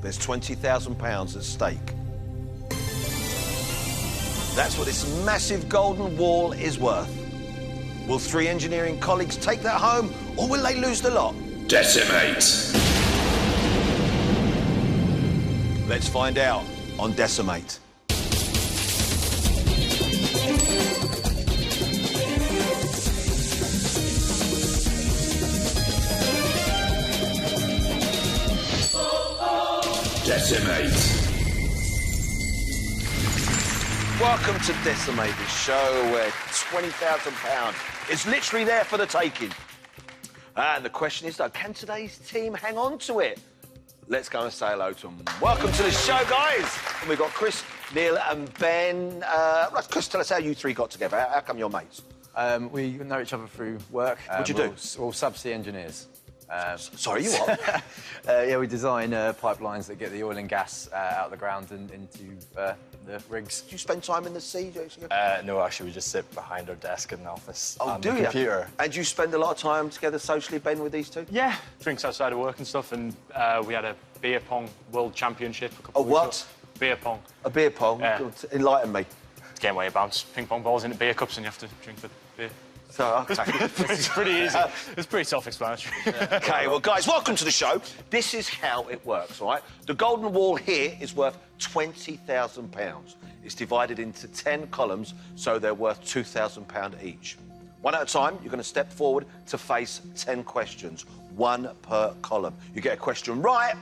there's £20,000 at stake. That's what this massive golden wall is worth. Will 3 engineering colleagues take that home, or will they lose the lot? Decimate. Let's find out on Decimate. Decimate. Welcome to Decimate, the show where £20,000 is literally there for the taking. And the question is, though, can today's team hang on to it? Let's go and say hello to them. Welcome to the show, guys. And we've got Chris, Neil and Ben. Right, Chris, tell us how you 3 got together. How come you're mates? We know each other through work. What do you do? We're all subsea engineers. Sorry, you what? Yeah, we design pipelines that get the oil and gas out of the ground and into the rigs. Do you spend time in the sea? No, actually, we just sit behind our desk in the office on do the you? computer. And you spend a lot of time together socially, Ben, with these two? Yeah, drinks outside of work and stuff, and we had a beer pong world championship a couple of weeks what? ago. Beer pong. A beer pong? Yeah. God, enlighten me. It's a game where you bounce ping pong balls into beer cups and you have to drink the beer. So, OK. It's pretty easy. It's pretty self-explanatory. OK, well, guys, welcome to the show. This is how it works, all right? The golden wall here is worth £20,000. It's divided into 10 columns, so they're worth £2,000 each. One at a time, you're going to step forward to face 10 questions, 1 per column. You get a question right,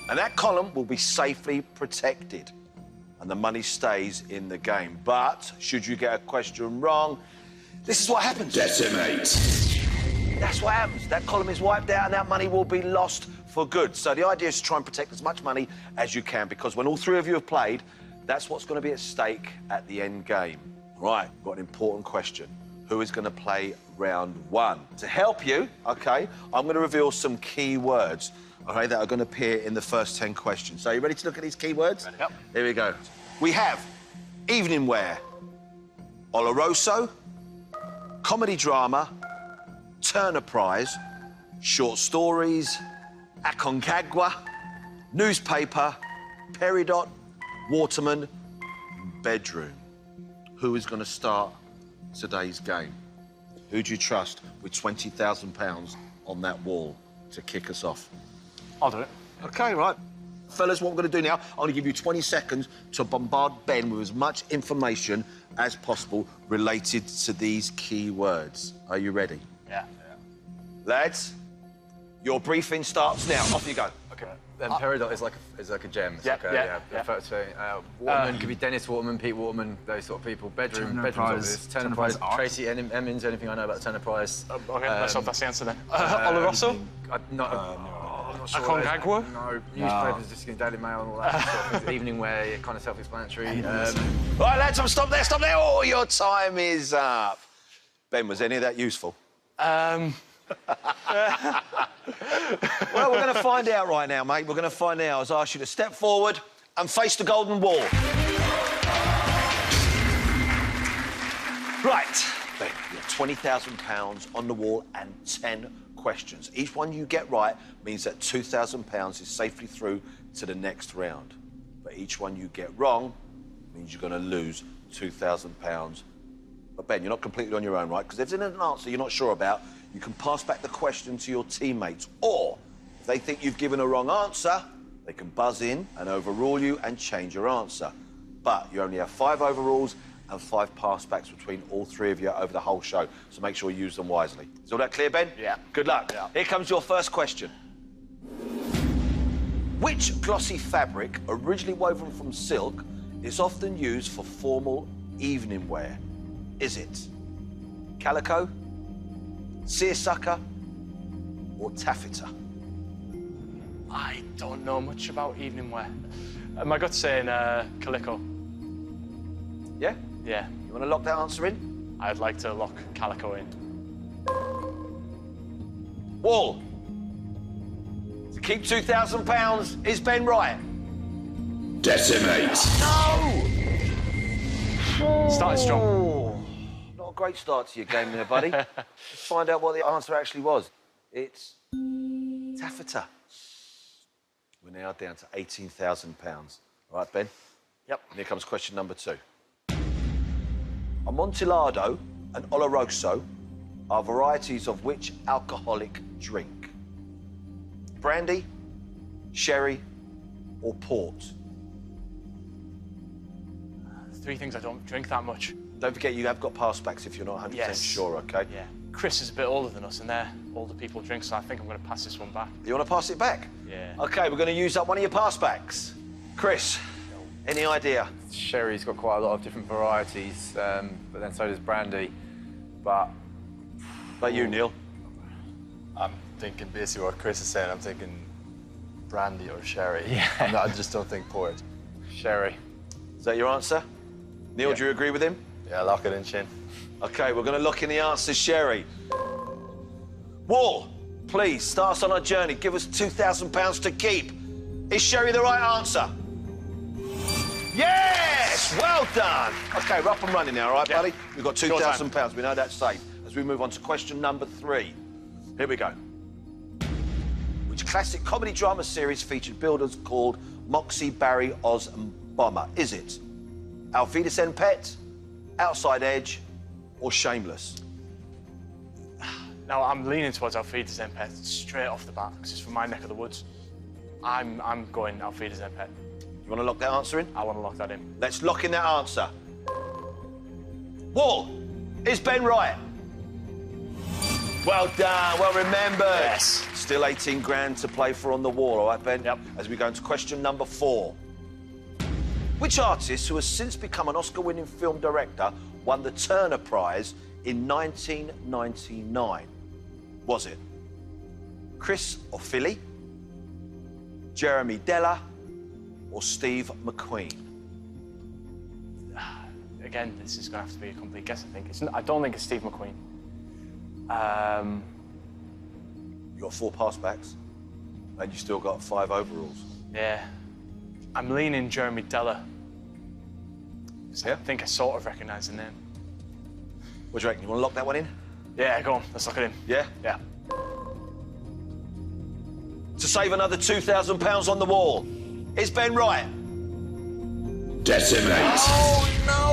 and that column will be safely protected, and the money stays in the game. But should you get a question wrong, this is what happens. Decimate. That's what happens. That column is wiped out and that money will be lost for good. So the idea is to try and protect as much money as you can, because when all 3 of you have played, that's what's going to be at stake at the end game. Right, got an important question. Who is going to play round 1? To help you, OK, I'm going to reveal some key words, OK, that are going to appear in the first 10 questions. So are you ready to look at these key words? Ready. Yep. Here we go. We have evening wear, Oloroso, comedy drama, Turner Prize, short stories, Aconcagua, newspaper, Peridot, Waterman, bedroom. Who is going to start today's game? Who do you trust with £20,000 on that wall to kick us off? I'll do it. OK, right. Fellas, what we're going to do now, I'm going to give you 20 seconds to bombard Ben with as much information as possible related to these key words. Are you ready? Yeah. Lads, your briefing starts now. Off you go. Okay. Then peridot is like a gem. It's Yeah, like yeah. Waterman could be Dennis Waterman, Pete Waterman, those sort of people. Bedroom's obvious. Turner Prize, Tracy Emmons. Anything I know about Turner Prize. OK, let's hope that's the answer then. Oloroso? I'm not sure. Aconcagua? No, newspapers, just Daily Mail and all that sort of thing. Evening wear, kind of self-explanatory. Right, lads, stop there, stop there. Oh, your time is up. Ben, was any of that useful? Well, we're going to find out right now, mate. We're going to find out. I've asked you to step forward and face the golden wall. Right, Ben, you have £20,000 on the wall and 10 questions. Each one you get right means that £2,000 is safely through to the next round. But each one you get wrong means you're going to lose £2,000. But Ben, you're not completely on your own, right? Because if there's an answer you're not sure about, you can pass back the question to your teammates. Or, if they think you've given a wrong answer, they can buzz in and overrule you and change your answer. But you only have 5 overrules and 5 passbacks between all 3 of you over the whole show. So make sure you use them wisely. Is all that clear, Ben? Yeah. Good luck. Yeah. Here comes your first question. Which glossy fabric, originally woven from silk, is often used for formal evening wear? Is it calico, seersucker, or taffeta? I don't know much about evening wear. My gut's saying calico. Yeah? Yeah. You want to lock that answer in? I'd like to lock calico in. Wall. To keep £2,000, is Ben right? Decimate. No! Started strong. Oh, not a great start to your game there, buddy. Let's find out what the answer actually was. It's taffeta. We're now down to £18,000. All right, Ben? Yep. And here comes question number 2. Amontillado and Oloroso are varieties of which alcoholic drink? Brandy, sherry, or port? 3 things I don't drink that much. Don't forget, you have got pass-backs if you're not 100% sure, OK? Yeah. Chris is a bit older than us, and they're older people drink, so I think I'm going to pass this one back. You want to pass it back? Yeah. OK, we're going to use up one of your pass-backs. Chris, any idea? Sherry's got quite a lot of different varieties, but then so does brandy. But You, Neil? I'm thinking basically what Chris is saying. I'm thinking brandy or sherry. Yeah. I just don't think port. sherry. Is that your answer? Neil, do you agree with him? Yeah, lock it in, Shin. OK, we're going to lock in the answer, sherry. Wall, please, start us on our journey. Give us £2,000 to keep. Is sherry the right answer? Yes! Well done. OK, we're up and running now, all right, buddy? We've got £2,000. We know that's safe. As we move on to question number 3. Here we go. Which classic comedy drama series featured builders called Moxie, Barry, Oz and Bomber? Is it Auf Wiedersehen Pet, Outside Edge, or Shameless? Now, I'm leaning towards Auf Wiedersehen Pet straight off the bat, because it's from my neck of the woods. I'm going Auf Wiedersehen Pet. You want to lock that answer in? I want to lock that in. Let's lock in that answer. Wall, is Ben right? Well done, well remembered. Yes. Still 18 grand to play for on the wall, all right, Ben? Yep. As we go into question number 4. Which artist, who has since become an Oscar-winning film director, won the Turner Prize in 1999? Was it Chris or Philly, Jeremy Della, or Steve McQueen? Again, this is going to have to be a complete guess, I think. I don't think it's Steve McQueen. You got 4 pass-backs, and you still got 5 overalls. Yeah. I'm leaning Jeremy Della. Yeah? I think I sort of recognise the name. What do you reckon? You want to lock that one in? Yeah, go on. Let's lock it in. Yeah? Yeah. To save another £2,000 on the wall. Is Ben right? Decimate. Oh, no.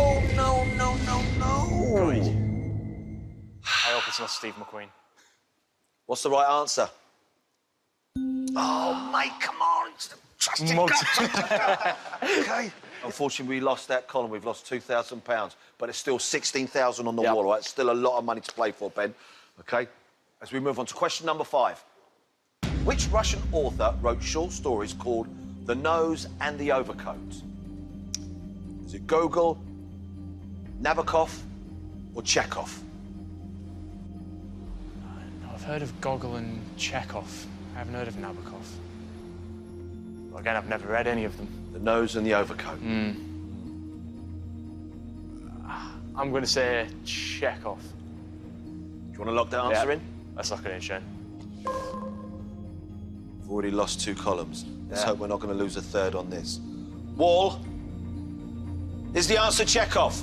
Right. I hope it's not Steve McQueen. What's the right answer? Oh, mate, come on. Trust your gut. OK. Unfortunately, we lost that column. We've lost £2,000, but it's still 16,000 on the wall, all right? Still a lot of money to play for, Ben. OK? As we move on to question number 5. Which Russian author wrote short stories called The Nose and the Overcoat? Is it Gogol, Nabokov, or Chekhov? I've heard of Gogol and Chekhov. I haven't heard of Nabokov. Well, again, I've never read any of them. The Nose and the Overcoat. I'm going to say Chekhov. Do you want to lock that answer in? Let's lock it in, Shane. We've already lost 2 columns. Let's hope we're not going to lose a third on this. Wall, is the answer Chekhov?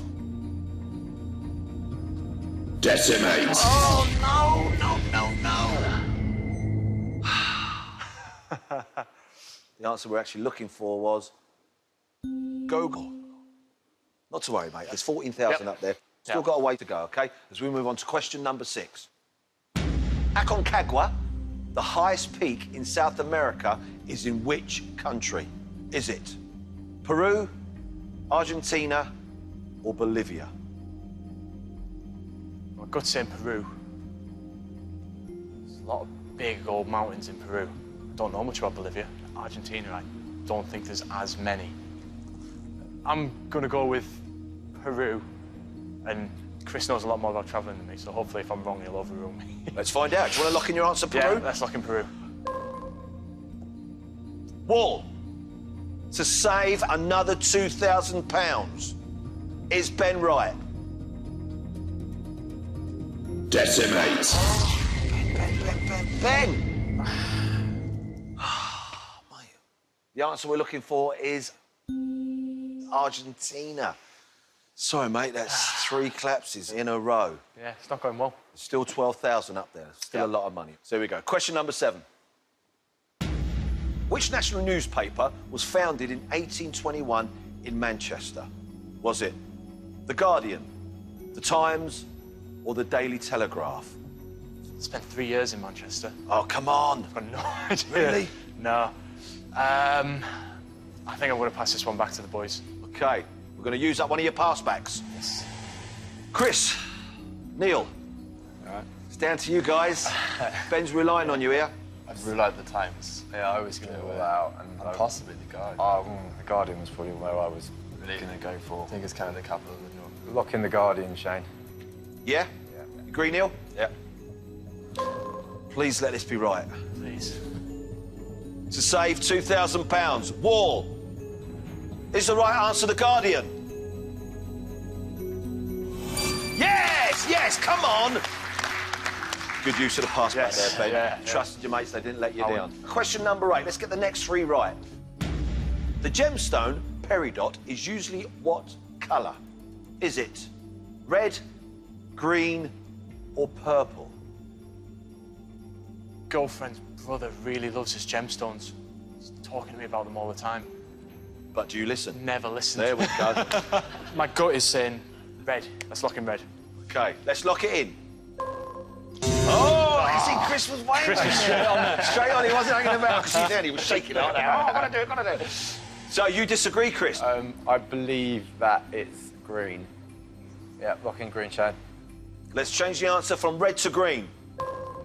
Decimate. Oh, no. The answer we're actually looking for was Gogol. Not to worry, mate. There's 14,000 up there. Still got a way to go, OK? As we move on to question number 6. Aconcagua, the highest peak in South America, is in which country? Is it Peru, Argentina, or Bolivia? My gut's saying Peru. There's a lot of big old mountains in Peru. I don't know much about Bolivia. Argentina, I don't think there's as many. I'm going to go with Peru. And Chris knows a lot more about travelling than me, so hopefully if I'm wrong, he'll overrule me. Let's find out. Do you want to lock in your answer, Peru? Yeah, let's lock in Peru. Wall, to save another £2,000. Is Ben right? Decimate. Ben! Oh, mate. The answer we're looking for is Argentina. Sorry, mate, that's 3 collapses in a row. Yeah, it's not going well. Still 12,000 up there. Still a lot of money. So here we go. Question number 7. Which national newspaper was founded in 1821 in Manchester? Was it The Guardian, The Times, or The Daily Telegraph? Spent 3 years in Manchester. Oh, come on. I've got no idea. Really? No. I think I'm going to pass this one back to the boys. OK, we're going to use up one of your passbacks. Yes. Chris, Neil, it's down to you guys. Ben's relying on you here. I'd rule out the Times. Yeah, I was going to rule that out. And possibly the Guardian. The Guardian was probably where I was Really? going to go for. I think it's kind of the capital of the North. Lock in the Guardian, Shane. Yeah? Yeah. Agree, Neil? Yeah. Please let this be right. Please. To save £2,000, Wall is the right answer, The Guardian. Yes, yes, come on. Good use of the pass back Yes, there, Ben. yeah. Trusted your mates, they didn't let you down. Question number 8, let's get the next 3 right. The gemstone peridot is usually what colour? Is it red, green, or purple? Girlfriend's brother really loves his gemstones. He's talking to me about them all the time. But do you listen? Never listened. There we go. My gut is saying red. Let's lock in red. OK, let's lock it in. Oh, I see Chris was waiting. Chris was straight on there. Straight on, he wasn't hanging about because he did. He was shaking out there. Oh, I've got to do it. So you disagree, Chris? I believe that it's green. Yeah, lock in green, Shane. Let's change the answer from red to green.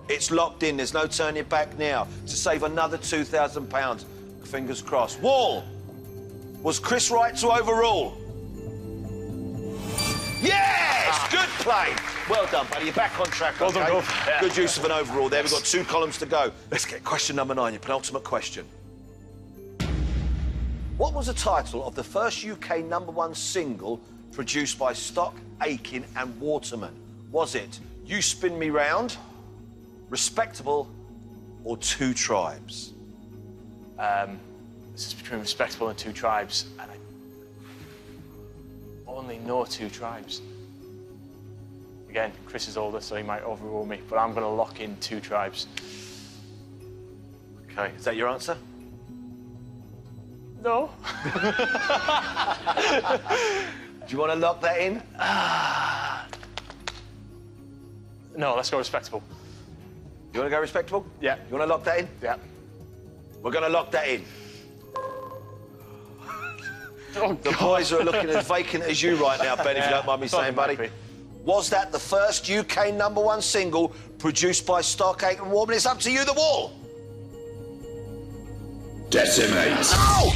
It's locked in. There's no turning back now to save another £2,000. Fingers crossed. Wall, was Chris right to overrule? Yes! Good play. Well done, buddy. You're back on track. Well done, okay? Golf. Yeah. Good use of an overall there. We've got 2 columns to go. Let's get question number 9, your penultimate question. What was the title of the first UK #1 single produced by Stock, Aitken and Waterman? Was it You Spin Me Round, Respectable, or 2 Tribes? This is between Respectable and 2 Tribes, and I only know 2 Tribes. Again, Chris is older, so he might overrule me, but I'm going to lock in 2 Tribes. OK, is that your answer? No. Do you want to lock that in? No, let's go Respectable. You want to go Respectable? Yeah. You want to lock that in? Yeah. We're going to lock that in. Oh, The boys are looking as vacant as you right now, Ben, if you don't mind me saying, buddy. Might be. Was that the first UK #1 single produced by Stock, Aitken and Waterman? It's up to you, The Wall. Decimate. Oh!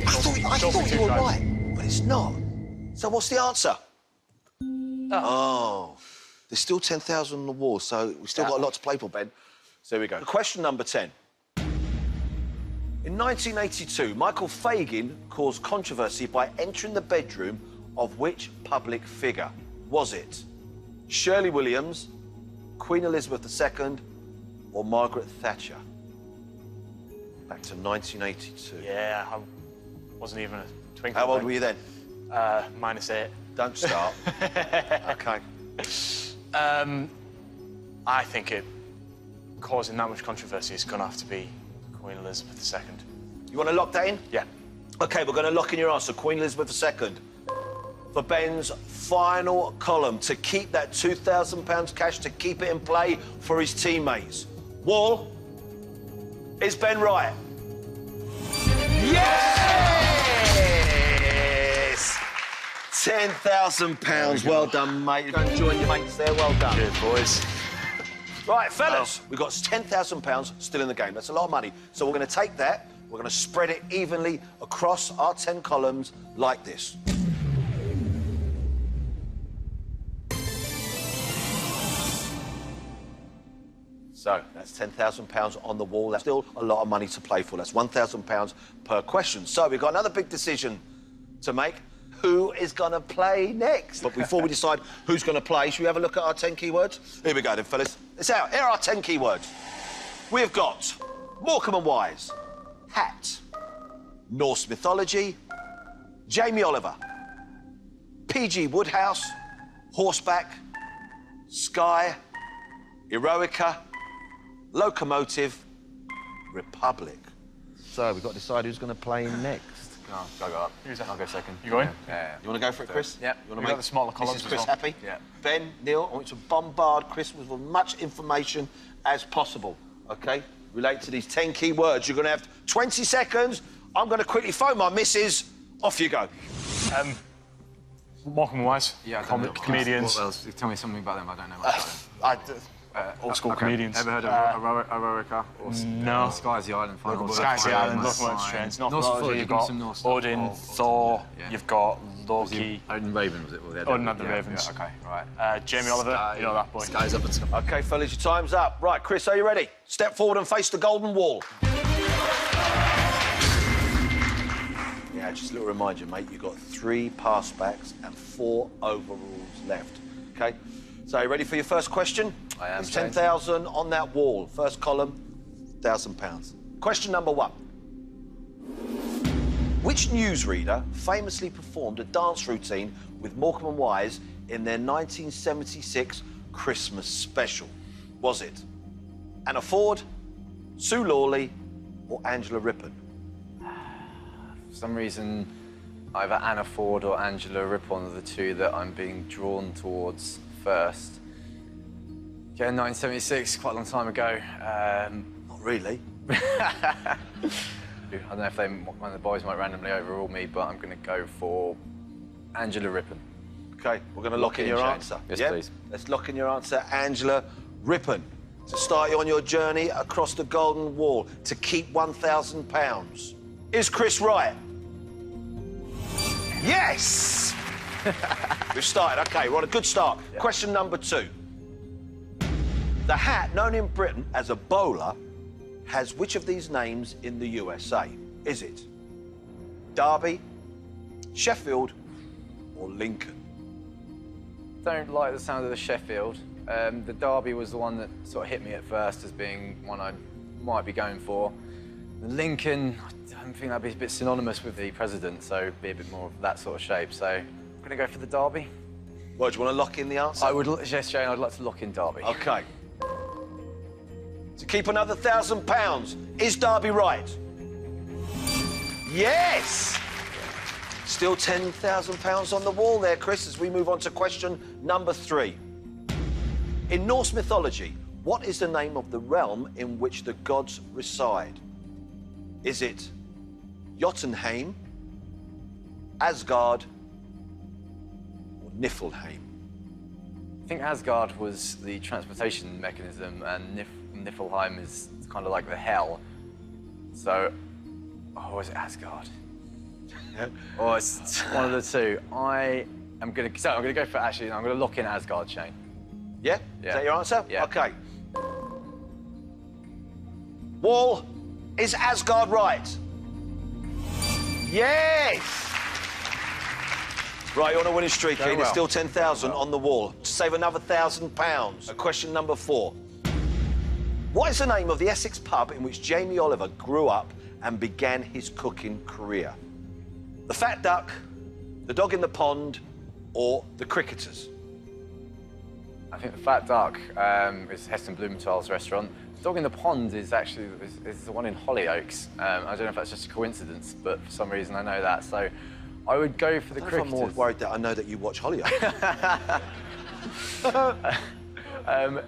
I thought Don't be you were too right, but it's not. So what's the answer? Oh. There's still 10,000 on the wall, so we've still got a lot to play for, Ben. So here we go. Question number 10. In 1982, Michael Fagan caused controversy by entering the bedroom of which public figure? Was it Shirley Williams, Queen Elizabeth II, or Margaret Thatcher? Back to 1982. Yeah, I wasn't even a twinkle. How old were you then? -8. Don't start. OK. I think it causing that much controversy is going to have to be Queen Elizabeth II. You want to lock that in? Yeah. OK, we're going to lock in your answer, Queen Elizabeth II. For Ben's final column, to keep that £2,000 cash, to keep it in play for his teammates. Wall, is Ben right? Yes! £10,000. Well done, mate. Go and join your mates there. Well done. Good, boys. Right, fellas, we've got £10,000 still in the game. That's a lot of money. So we're going to take that, we're going to spread it evenly across our 10 columns like this. So that's £10,000 on the wall. That's still a lot of money to play for. That's £1,000 per question. So we've got another big decision to make. Who is going to play next? But before we decide who's going to play, should we have a look at our 10 keywords? Here we go then, fellas. It's out. Here are our 10 keywords. We've got Morecambe and Wise, hat, Norse mythology, Jamie Oliver, P.G. Woodhouse, horseback, sky, Eroica, locomotive, republic. So we've got to decide who's going to play next. No, I'll go up. I'll go second. You going? Yeah. You want to go for it, Chris? Yep. You want We got the smaller columns Mrs. as Chris well. happy? Yeah. Ben, Neil, I want you to bombard Chris with as much information as possible, OK? Relate to these 10 key words. You're going to have 20 seconds. I'm going to quickly phone my missus. Off you go. Morecambe Wise. Yeah, I don't know. Comedians. What else? Tell me something about them. I don't know much about them. Old school Okay. comedians. Ever heard of Aurorica? No. Sky's the Island Final Boy. Sky's the Island, North North Trains. North Norse Mythology, mythology, you've give me got some Norse stuff. Odin, Thor, yeah. you've got Loki. Odin Raven, was it? Odin and the Ravens. Yeah, okay, right. Jamie Oliver, you know that boy. Sky's up at top. OK, fellas, your time's up. Right, Chris, are you ready? Step forward and face the golden wall. Yeah, just a little reminder, mate, you've got 3 pass backs and 4 overalls left. OK? So, you ready for your first question? I am. It's 10,000 on that wall. First column, £1,000. Question number 1. Which newsreader famously performed a dance routine with Morecambe and Wise in their 1976 Christmas special? Was it Anna Ford, Sue Lawley, or Angela Rippon? For some reason, either Anna Ford or Angela Rippon are the two that I'm being drawn towards first. Yeah, 1976, quite a long time ago. Not really. I don't know if one of the boys might randomly overrule me, but I'm going to go for Angela Rippon. OK, we're going to lock in your Shane. answer. Yes, Yeah? please. Let's lock in your answer, Angela Rippon. To start you on your journey across the golden wall to keep £1,000. Is Chris right? Yes! We've started. OK, we're on a good start. Yeah. Question number 2. The hat, known in Britain as a bowler, has which of these names in the USA? Is it Derby, Sheffield, or Lincoln? Don't like the sound of the Sheffield. The Derby was the one that sort of hit me at first as being one I might be going for. The Lincoln, I don't think that'd be a bit synonymous with the president, so be a bit more of that sort of shape. So I'm going to go for the Derby. Well, do you want to lock in the answer? I would, yes, Shane, I'd like to lock in Derby. OK. To keep another £1,000, is Derby right? Yes! Still £10,000 on the wall there, Chris, as we move on to question number 3. In Norse mythology, what is the name of the realm in which the gods reside? Is it Jotunheim, Asgard, or Niflheim? I think Asgard was the transportation mechanism, and Niflheim is kind of like the hell. So, is it Asgard? Or it's one of the two. I'm gonna go for I'm gonna lock in Asgard, Shane. Yeah? Yeah. Is that your answer? Yeah. OK. Wall, is Asgard right? Yes! Right, you're on a winning streak, Ian. There's still 10,000 on the wall. To save another £1,000. Question number 4. What is the name of the Essex pub in which Jamie Oliver grew up and began his cooking career? The Fat Duck, the Dog in the Pond, or the Cricketers? I think the Fat Duck is Heston Blumenthal's restaurant. The Dog in the Pond is actually is the one in Hollyoaks. I don't know if that's just a coincidence, but for some reason I know that. So I would go for the Cricketers. I'm more worried that I know that you watch Hollyoaks.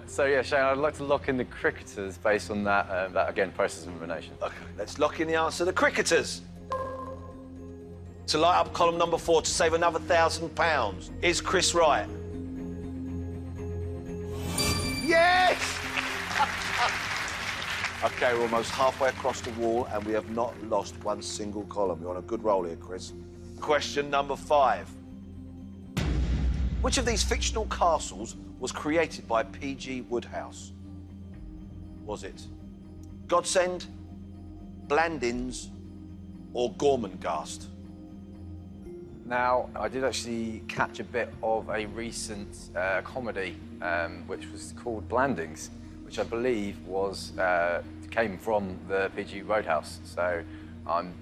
So yeah, Shane, I'd like to lock in the Cricketers based on that, that again, process of elimination. OK, let's lock in the answer. The Cricketers. To light up column number 4 to save another £1,000. Is Chris right? Yes! OK, we're almost halfway across the wall and we have not lost one single column. You're on a good roll here, Chris. Question number 5. Which of these fictional castles was created by P.G. Wodehouse? Was it Godsend, Blandings, or Gormenghast? Now, I did actually catch a bit of a recent comedy, which was called Blandings, which I believe came from the P.G. Wodehouse. So I'm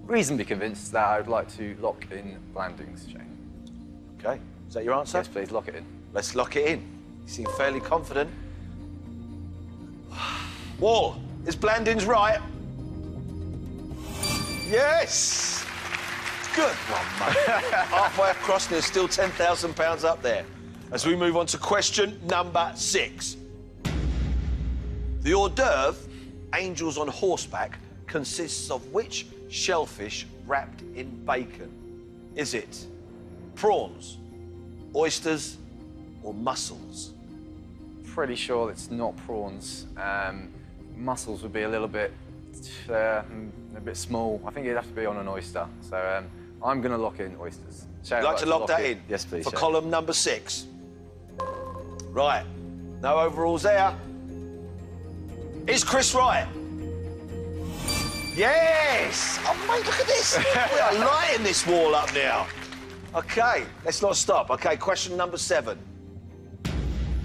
reasonably convinced that I'd like to lock in Blandings, Shane. OK, is that your answer? Yes, please, lock it in. Let's lock it in. You seem fairly confident. Wall, is Blandings right? Yes! Good one, mate. Halfway across, there's still £10,000 up there. As we move on to question number 6. The hors d'oeuvre, Angels on Horseback, consists of which shellfish wrapped in bacon? Is it prawns, oysters, or mussels? Pretty sure it's not prawns. Mussels would be a little bit small. I think it'd have to be on an oyster. So I'm going to lock in oysters. Would you like to lock that in? Yes, please. For Shane. column number 6. Right. No overalls there. Is Chris right? Yes! Oh, mate, look at this. We are lighting this wall up now. OK, let's not stop. OK, question number 7.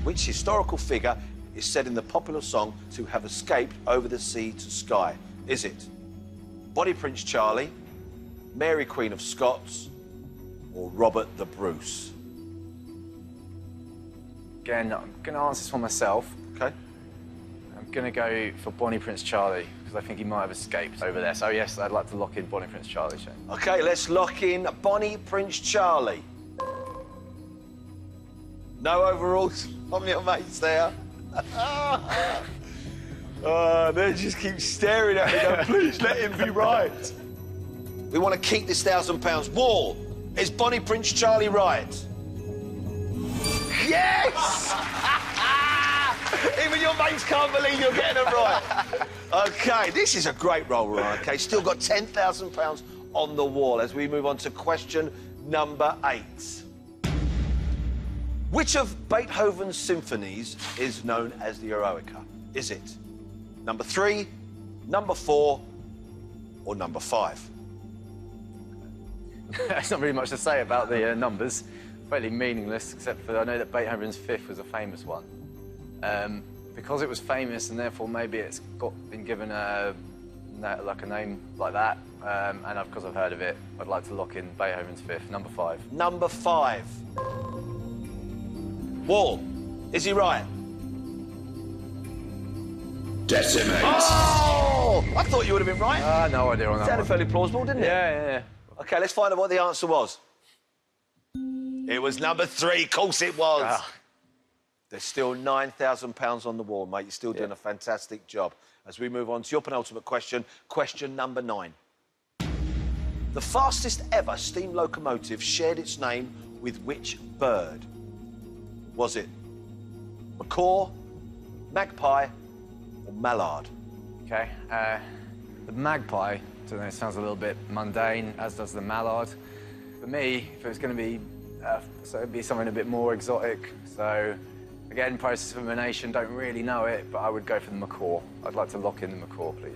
Which historical figure is said in the popular song to have escaped over the sea to Skye? Is it Bonnie Prince Charlie, Mary Queen of Scots, or Robert the Bruce? Again, I'm going to answer this one myself. OK. I'm going to go for Bonnie Prince Charlie, because I think he might have escaped over there. So, yes, I'd like to lock in Bonnie Prince Charlie, Shane. OK, let's lock in Bonnie Prince Charlie. No overalls from your mates there. They just keep staring at me going, please let him be right. We want to keep this £1,000. Wall, is Bonnie Prince Charlie right? Yes! Even your mates can't believe you're getting it right. OK, this is a great roll, Ryan. OK, still got £10,000 on the wall as we move on to question number 8. Which of Beethoven's symphonies is known as the Eroica? Is it number 3, number 4, or number 5? There's not really much to say about the numbers. Fairly meaningless, except for I know that Beethoven's 5th was a famous one. Because it was famous, and therefore maybe it's been given a name like that, and because I've heard of it, I'd like to lock in Beethoven's 5th, number 5. Number 5. Wall, is he right? Decimate. Oh! I thought you would have been right. No idea on that Sounded one. fairly plausible, didn't it? Yeah. OK, let's find out what the answer was. It was number 3, of course it was. There's still £9,000 on the wall, mate. You're still doing a fantastic job. As we move on to your penultimate question, question number 9. The fastest ever steam locomotive shared its name with which bird? Was it macaw, magpie, or mallard? OK. The magpie, I don't know, it sounds a little bit mundane, as does the mallard. For me, if it was going to be, so it'd be something a bit more exotic. So, again, process of elimination, don't really know it, but I would go for the macaw. I'd like to lock in the macaw, please.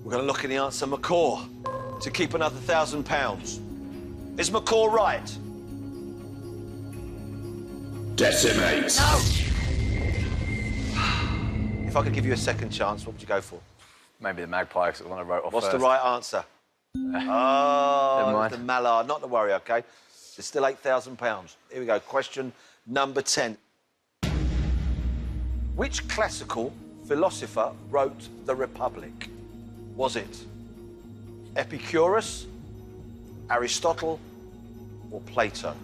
We're going to lock in the answer macaw to keep another £1,000. Is macaw right? Decimate. No! If I could give you a second chance, what would you go for? Maybe the magpie, because it's the one I wrote off What's first. the right answer? Oh, mind. the mallard. Not to worry, OK? There's still £8,000. Here we go. Question number 10. Which classical philosopher wrote The Republic? Was it Epicurus, Aristotle, or Plato?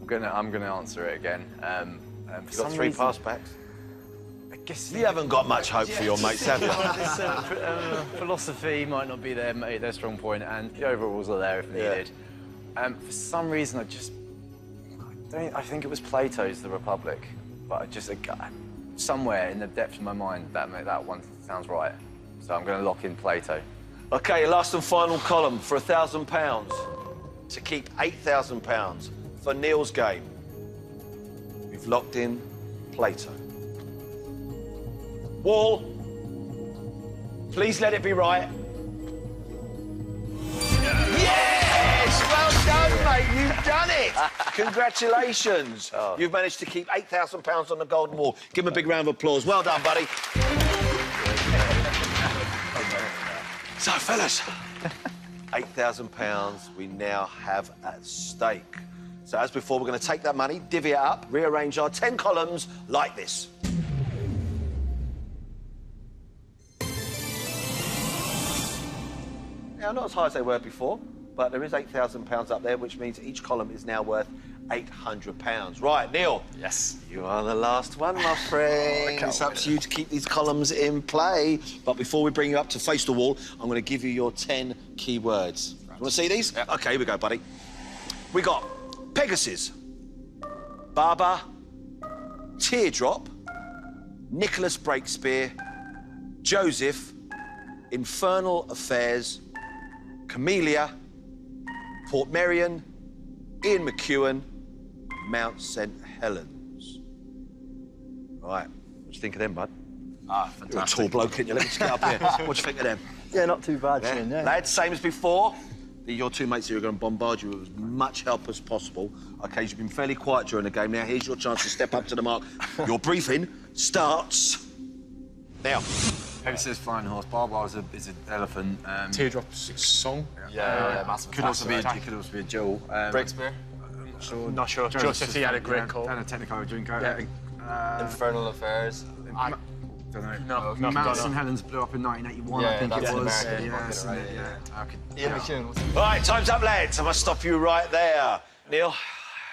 I'm gonna answer it again. You've got 3 pass-backs. I guess You haven't got much hope for your mates, have you? Philosophy might not be their strong point, and the overalls are there if needed. For some reason, I think it was Plato's The Republic, but somewhere in the depths of my mind, that one sounds right. So I'm going to lock in Plato. OK, last and final column for £1,000 to keep £8,000 for Neil's game. We've locked in Plato. Wall, please let it be right. Yes! Well done, mate. You've done it. Congratulations. You've managed to keep £8,000 on the golden wall. Give him a big round of applause. Well done, buddy. So, fellas, £8,000 we now have at stake. So, as before, we're going to take that money, divvy it up, rearrange our 10 columns like this. Now, not as high as they were before, but there is £8,000 up there, which means each column is now worth £800. Right, Neil. Yes. You are the last one, my friend. It's up to you to keep these columns in play. But before we bring you up to face the wall, I'm going to give you your 10 key words. You want to see these? Yep. OK, here we go, buddy. We got Pegasus, Barber, Teardrop, Nicholas Breakspear, Joseph, Infernal Affairs, Camellia, Portmeirion, Ian McEwan, Mount St Helens. Right, what do you think of them, bud? Ah, You're a fantastic. tall bloke, ain't you? Let me just get up here. What do you think of them? Yeah, not too bad, Shane, yeah. Lads, same as before. Your two mates here are going to bombard you with as much help as possible. OK, you've been fairly quiet during the game. Now, here's your chance to step up to the mark. Your briefing starts now. Pegasus, flying horse. Barbar is an elephant. Teardrop's song. Yeah, massive. Could also be Massive it could also be a Joel. Breakspear. Not sure. Joseph, he had a great call. And a technical drink. Infernal Affairs. Don't No, know. no, Mount no. St Helens blew up in 1981, Yeah, I think that's it was. American. Yeah, Right, isn't it? yeah. Yeah. I could, Ian McEwan. Right, time's up, lads. I must stop you right there. Neil,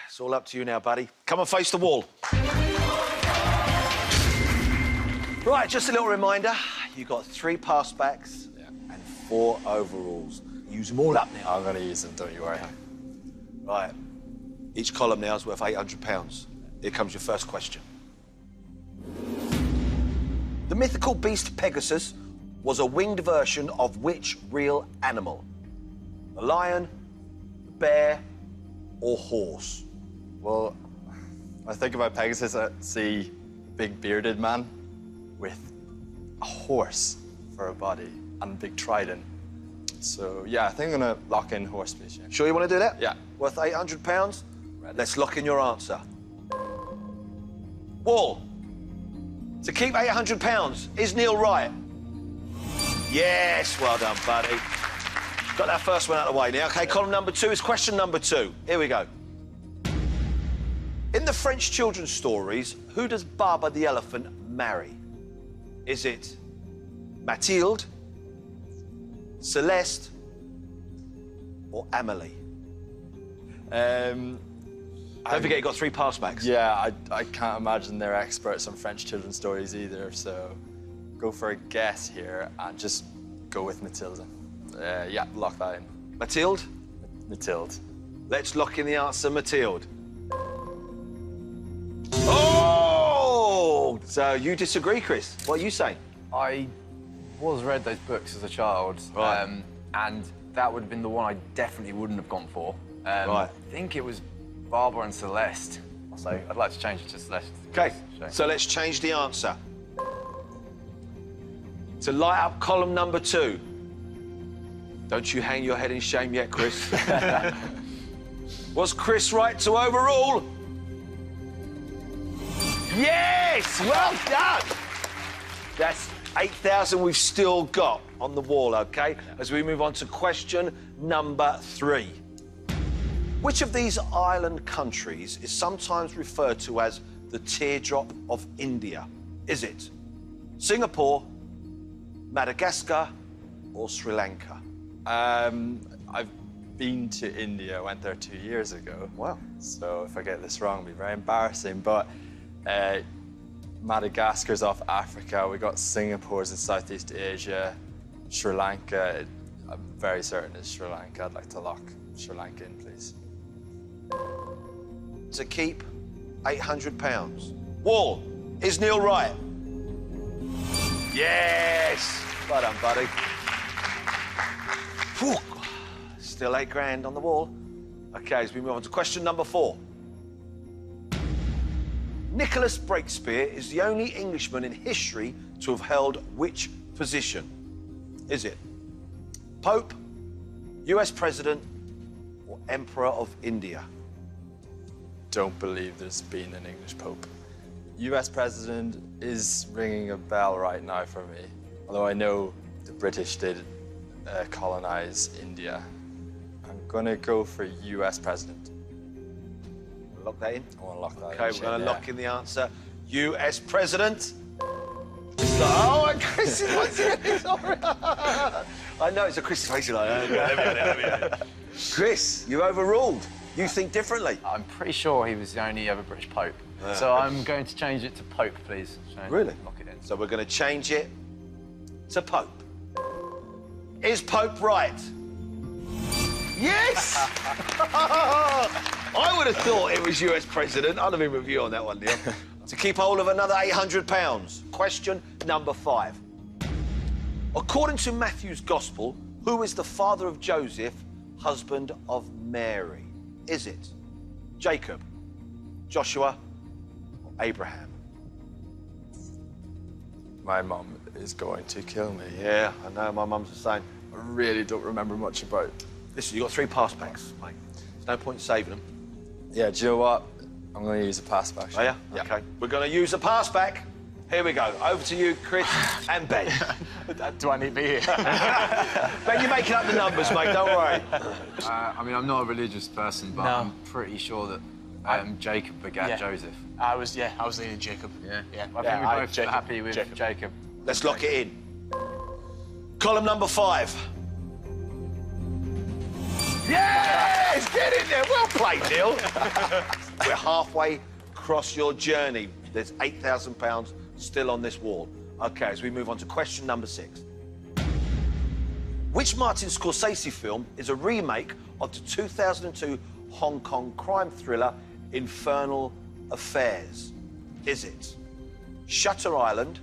it's all up to you now, buddy. Come and face the wall. Right, just a little reminder. You got 3 passbacks and 4 overalls. Use them all up now. I'm going to use them, don't you worry. Right. Each column now is worth £800. Here comes your first question. The mythical beast Pegasus was a winged version of which real animal? The lion, the bear, or horse? Well, I think about Pegasus, I see a big bearded man with a horse for a body and a big trident. So, yeah, I think I'm going to lock in horse, please, Shane. Sure you want to do that? Yeah. Worth £800? Let's lock in your answer. Wall. To keep £800, is Neil right? Yes, well done, buddy. Got that first one out of the way now. OK, column number 2 is question number 2. Here we go. In the French children's stories, who does Barber the elephant marry? Is it Mathilde, Celeste, or Amélie? Don't forget, you got 3 passbacks. Yeah, I can't imagine they're experts on French children's stories either, so go for a guess here and just go with Matilda. Yeah, lock that in. Mathilde? Matilda. Let's lock in the answer, Mathilde. Oh! So you disagree, Chris. What are you saying? I was read those books as a child, Right. and that would have been the one I definitely wouldn't have gone for. Right. I think it was Barbara and Celeste. So I'd like to change it to Celeste. OK, Shane. so let's change the answer. To light up column number 2. Don't you hang your head in shame yet, Chris. Was Chris right to overrule? Yes! Well done! That's 8,000 we've still got on the wall, OK? As we move on to question number 3. Which of these island countries is sometimes referred to as the teardrop of India? Is it Singapore, Madagascar, or Sri Lanka? I've been to India, went there 2 years ago. Wow. So if I get this wrong, it'll be very embarrassing. But Madagascar's off Africa. We got Singapore's in Southeast Asia. Sri Lanka, I'm very certain it's Sri Lanka. I'd like to lock Sri Lanka in, please. To keep £800. Wall, is Neil right? Yes! Well done, buddy. Whew. Still £8,000 on the wall. OK, as we move on to question number 4. Nicholas Breakspear is the only Englishman in history to have held which position? Is it Pope, US President, or Emperor of India? Don't believe there's been an English Pope. US President is ringing a bell right now for me. Although I know the British did colonize India. I'm gonna go for US President. Lock that in. I want to lock that in. OK, we're Shane, going to yeah. lock in the answer. US President. Oh, Chris, I know it's a Chris face. Like, Chris, you're overruled. You think differently. I'm pretty sure he was the only ever British Pope. So I'm going to change it to Pope, please. Really? Lock it in. So we're going to change it to Pope. Is Pope right? Yes! I would have thought it was US President. I'd have been with you on that one, Neil. To keep hold of another £800. Question number 5. According to Matthew's Gospel, who is the father of Joseph, husband of Mary? Is it Jacob, Joshua, or Abraham? My mum is going to kill me. Yeah, I know. My mum's the same. I really don't remember much about it. Listen, you've got 3 pass backs, mate. There's no point in saving them. Yeah, do you know what? I'm going to use a pass back. Oh, yeah? OK. We're going to use a pass back. Here we go. Over to you, Chris and Ben. Do I need to be here? Ben, you're making up the numbers, mate. Don't worry. I mean, I'm not a religious person, but No. I'm pretty sure that Jacob begat Joseph. I was leaning Jacob. Yeah. Yeah. I think we're both Jacob. happy with Jacob. Let's lock it in. Column number 5. Yes! Get in there. Well played, Neil. We're halfway across your journey. There's £8,000 still on this wall. OK, as we move on to question number 6. Which Martin Scorsese film is a remake of the 2002 Hong Kong crime thriller Infernal Affairs? Is it Shutter Island,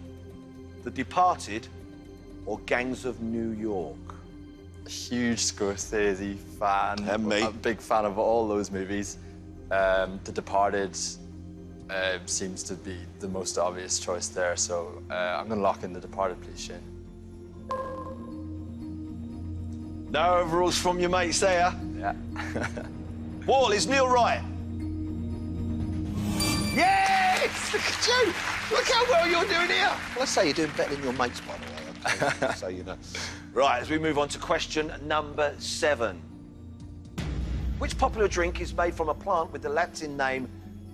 The Departed, or Gangs of New York? A huge Scorsese fan. And me. I'm a big fan of all those movies. The Departed seems to be the most obvious choice there, so I'm going to lock in The Departed, please, Shane. No overrules from your mates there. Yeah. Wall, is Neil right? Yes! Look at you! Look how well you're doing here. Well, I say you're doing better than your mates, by the way. Okay? So you know. Right, as we move on to question number 7. Which popular drink is made from a plant with the Latin name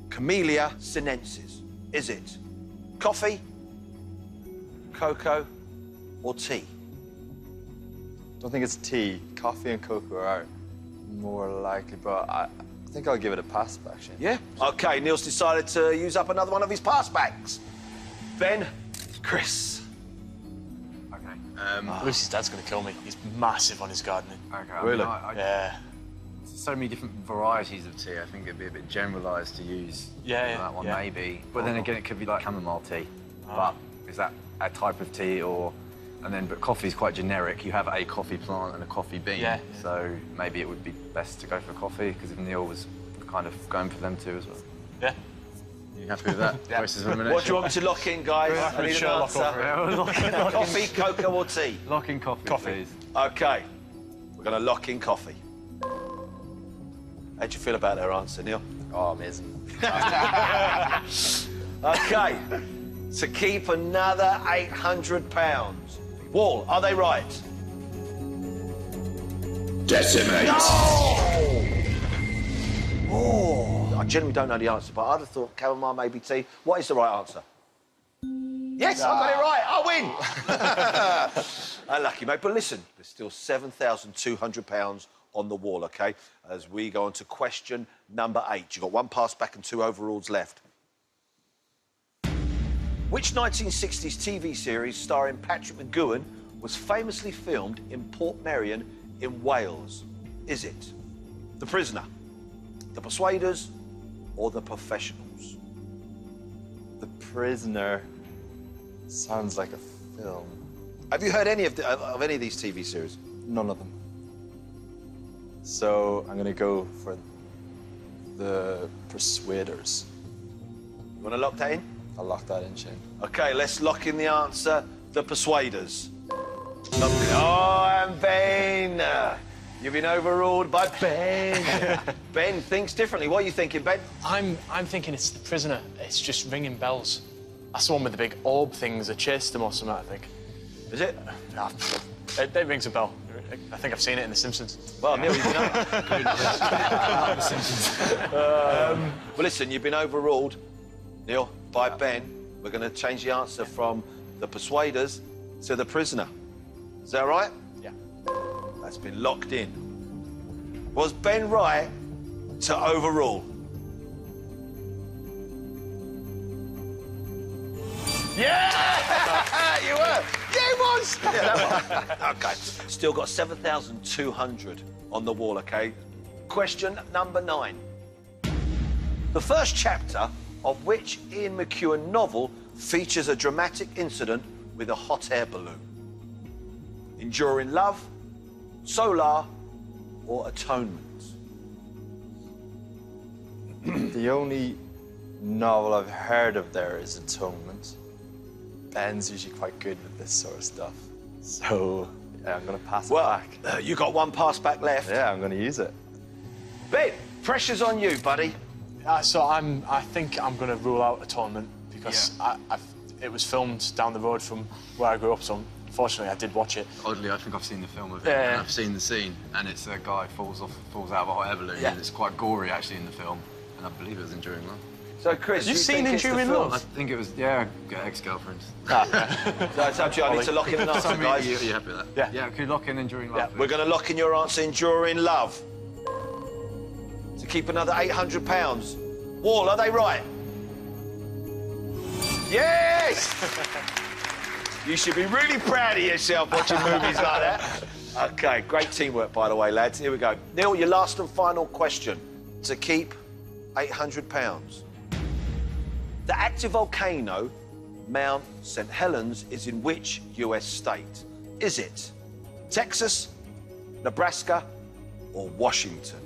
Camellia sinensis? Is it coffee, cocoa, or tea? Don't think it's tea. Coffee and cocoa are more likely, but I think I'll give it a pass back, Shane. Yeah. OK, Neil's decided to use up another one of his pass backs. Ben, Chris. OK. Lucy's dad's going to kill me. He's massive on his gardening. Okay. Really? Yeah. So many different varieties of tea. I think it'd be a bit generalised to use that one, maybe. But then again, it could be like chamomile tea. But is that a type of tea or? But coffee's quite generic. You have a coffee plant and a coffee bean. Yeah. So maybe it would be best to go for coffee because if Neil was kind of going for them too as well. Yeah. You happy with that? Choices of elimination. What do you want me to lock in, guys? I need an Sherlock answer. Coffee, cocoa, or tea? Lock in coffee, please. OK, we're going to lock in coffee. How'd you feel about their answer, Neil? Oh, amazing. OK, to keep another £800. Wall, are they right? Decimate. Oh, I generally don't know the answer, but I'd have thought chamomile, maybe tea. What is the right answer? Yes, I got it right. I win. Unlucky, mate. But listen, there's still £7,200 on the wall, OK? As we go on to question number 8. You've got 1 pass back and 2 overrules left. Which 1960s TV series starring Patrick McGoohan was famously filmed in Portmeirion in Wales? Is it The Prisoner, The Persuaders, or The Professionals? The Prisoner sounds like a film. Have you heard any of any of these TV series? None of them. So I'm going to go for The Persuaders. You want to lock that in? I'll lock that in, Shane. OK, let's lock in the answer. The Persuaders. Oh, and Ben. You've been overruled by Ben. Ben thinks differently. What are you thinking, Ben? I'm thinking it's The Prisoner. It's just ringing bells. That's the one with the big orb things that chased him or something, I think. Is it? It rings a bell. I think I've seen it in The Simpsons. Well, Neil, you've been The Simpsons. Well, listen, you've been overruled, Neil, by Ben. We're going to change the answer from The Persuaders to The Prisoner. Is that right? Yeah. That's been locked in. Was Ben right to overrule? Yeah! You were. Yeah, it was. Yeah, that one. Okay. Still got 7,200 on the wall, okay? Question number 9. The first chapter of which Ian McEwan novel features a dramatic incident with a hot air balloon? Enduring Love, Solar, or Atonement? The only novel I've heard of there is Atonement. Ben's usually quite good with this sort of stuff. So, yeah, I'm going to pass it back. You got one pass back left. Yeah, I'm going to use it. Ben, pressure's on you, buddy. So I think I'm going to rule out Atonement because it was filmed down the road from where I grew up, so unfortunately I did watch it. Oddly, I think I've seen the film of it, and I've seen the scene, and it's a guy falls out of a hot air balloon, and it's quite gory actually in the film, and I believe it was Enduring Love. So, Chris, you've seen Enduring Love? I think it was, ex-girlfriends. So I told you I need to lock in an answer, guys. Are you happy with that? Yeah, could you lock in Enduring Love? We're going to lock in your answer, Enduring Love. To keep another £800. Wall, are they right? Yes! You should be really proud of yourself watching movies like that. OK, great teamwork, by the way, lads. Here we go. Neil, your last and final question. To keep £800. The active volcano, Mount St. Helens, is in which US state? Is it Texas, Nebraska, or Washington?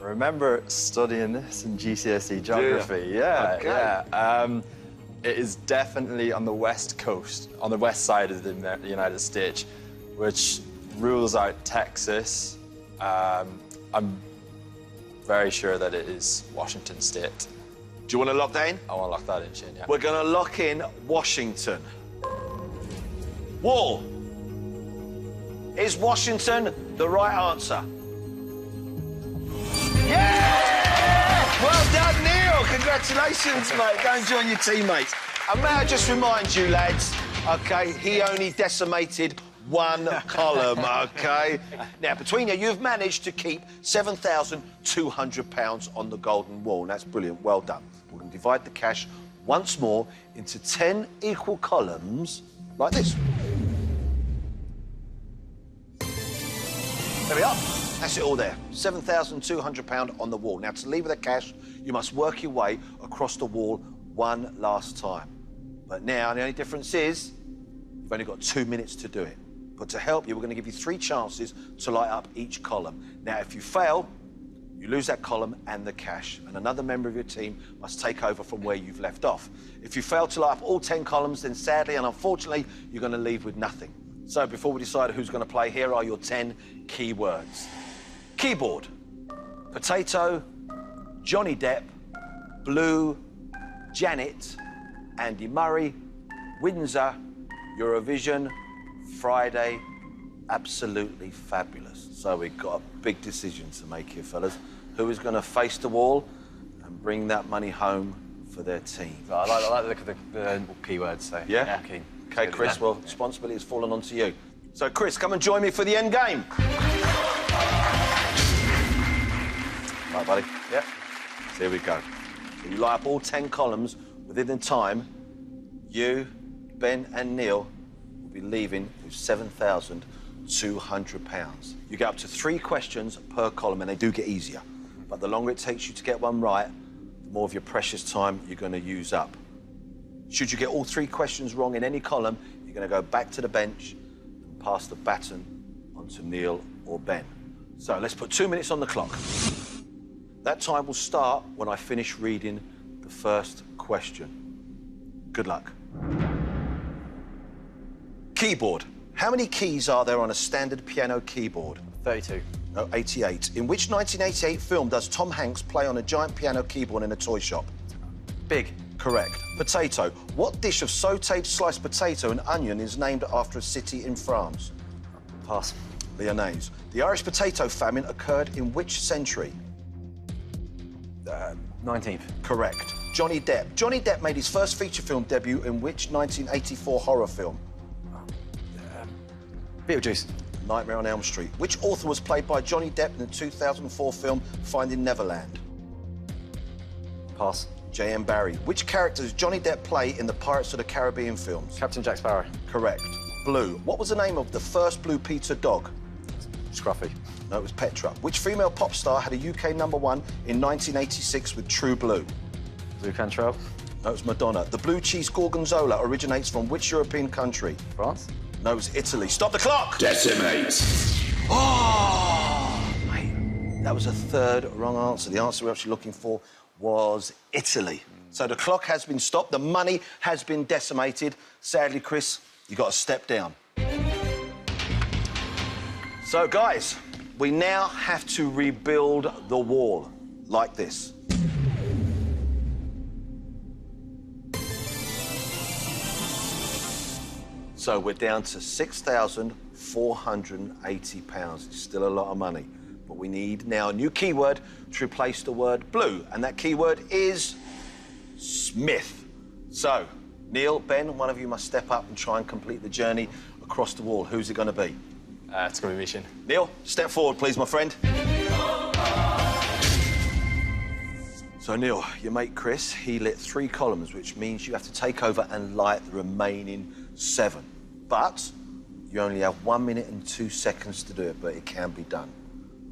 I remember studying this in GCSE geography. Yeah. It is definitely on the west coast, on the west side of the United States, which rules out Texas. I'm very sure that it is Washington State. Do you want to lock that in? I want to lock that in, Shane, yeah. We're going to lock in Washington. Wall, is Washington the right answer? Yeah! Well done, Neil. Congratulations, mate. Go and join your teammates. And may I just remind you, lads, OK, he only decimated one column, OK? Now, between you, you've managed to keep £7,200 on the golden wall. That's brilliant. Well done. We're going to divide the cash once more into 10 equal columns like this. There we are. That's it all there. £7,200 on the wall. Now, to leave with the cash, you must work your way across the wall one last time. But now, the only difference is you've only got 2 minutes to do it. But to help you, we're going to give you 3 chances to light up each column. Now, if you fail, you lose that column and the cash, and another member of your team must take over from where you've left off. If you fail to light up all 10 columns, then sadly and unfortunately, you're going to leave with nothing. So before we decide who's going to play, here are your 10 key words. Keyboard, potato, Johnny Depp, Blue, Janet, Andy Murray, Windsor, Eurovision, Friday, absolutely fabulous. So we've got a big decision to make here, fellas. Who is going to face the wall and bring that money home for their team? I like the look of the keywords, so yeah? Keen. OK, Chris, well, responsibility has fallen onto you. So, Chris, come and join me for the end game. Right, buddy? Yeah. So here we go. So you light up all 10 columns within the time. You, Ben and Neil will be leaving with £7,200. You get up to 3 questions per column, and they do get easier. But the longer it takes you to get one right, the more of your precious time you're going to use up. Should you get all 3 questions wrong in any column, you're going to go back to the bench and pass the baton on to Neil or Ben. So let's put 2 minutes on the clock. That time will start when I finish reading the first question. Good luck. Keyboard. How many keys are there on a standard piano keyboard? 32. No, 88. In which 1988 film does Tom Hanks play on a giant piano keyboard in a toy shop? Big. Correct. Potato. What dish of sautéed sliced potato and onion is named after a city in France? Pass. Lyonnaise. The Irish potato famine occurred in which century? 19th. Correct. Johnny Depp. Johnny Depp made his first feature film debut in which 1984 horror film? Beetlejuice. Nightmare on Elm Street. Which author was played by Johnny Depp in the 2004 film Finding Neverland? Pass. J.M. Barrie. Which character does Johnny Depp play in the Pirates of the Caribbean films? Captain Jack Sparrow. Correct. Blue. What was the name of the first Blue Peter dog? Scruffy. No, it was Petra. Which female pop star had a UK #1 in 1986 with True Blue? Lou Cantrell. No, it was Madonna. The blue cheese gorgonzola originates from which European country? France. No, it was Italy. Stop the clock! Decimate. Oh, mate, that was a third wrong answer. The answer we're actually looking for was Italy. So the clock has been stopped. The money has been decimated. Sadly, Chris, you got to step down. So, guys, we now have to rebuild the wall like this. So we're down to £6,480. It's still a lot of money. But we need now a new keyword to replace the word blue. And that keyword is Smith. So, Neil, Ben, one of you must step up and try and complete the journey across the wall. Who's it going to be? It's going to be Mishin. Neil, step forward, please, my friend. So, Neil, your mate Chris, he lit 3 columns, which means you have to take over and light the remaining 7. But you only have 1 minute and 2 seconds to do it, but it can be done.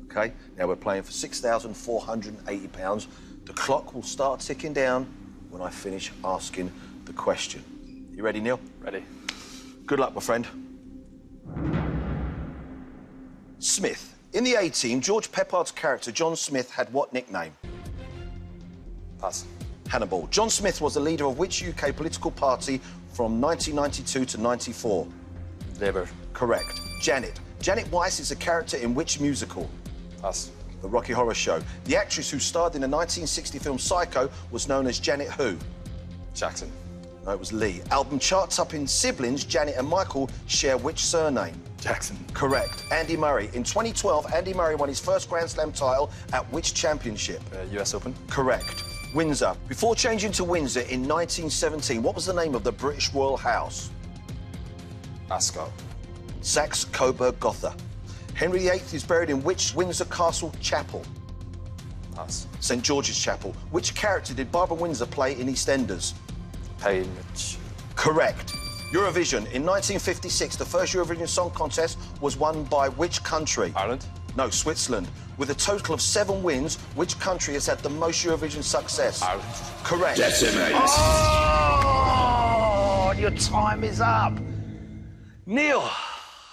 OK? Now, we're playing for £6,480. The clock will start ticking down when I finish asking the question. You ready, Neil? Ready. Good luck, my friend. Smith. In the A-Team, George Peppard's character, John Smith, had what nickname? Pass. Hannibal. John Smith was the leader of which UK political party from 1992 to 94? Labour. Correct. Janet. Janet Weiss is a character in which musical? Pass. The Rocky Horror Show. The actress who starred in the 1960 film Psycho was known as Janet who? Jackson. No, it was Lee. Album charts up in siblings, Janet and Michael share which surname? Jackson. Correct. Andy Murray. In 2012, Andy Murray won his first Grand Slam title at which championship? US Open. Correct. Windsor. Before changing to Windsor in 1917, what was the name of the British royal house? Ascot. Saxe-Coburg-Gotha. Henry VIII is buried in which Windsor Castle chapel? Pass. St George's Chapel. Which character did Barbara Windsor play in EastEnders? Page. Correct. Eurovision. In 1956, the first Eurovision Song Contest was won by which country? Ireland. No, Switzerland. With a total of 7 wins, which country has had the most Eurovision success? Ireland. Correct. Decimate. Oh, your time is up. Neil,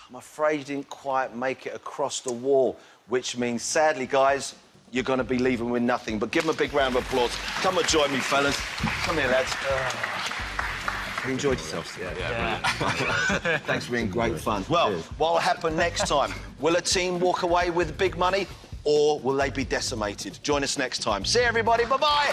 I'm afraid you didn't quite make it across the wall, which means, sadly, guys, you're going to be leaving with nothing. But give them a big round of applause. Come and join me, fellas. Come here, lads. You enjoyed yourselves? Yeah. Thanks for being great fun. Well, what will happen next time? Will a team walk away with big money, or will they be decimated? Join us next time. See you, everybody. Bye-bye.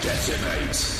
Decimate.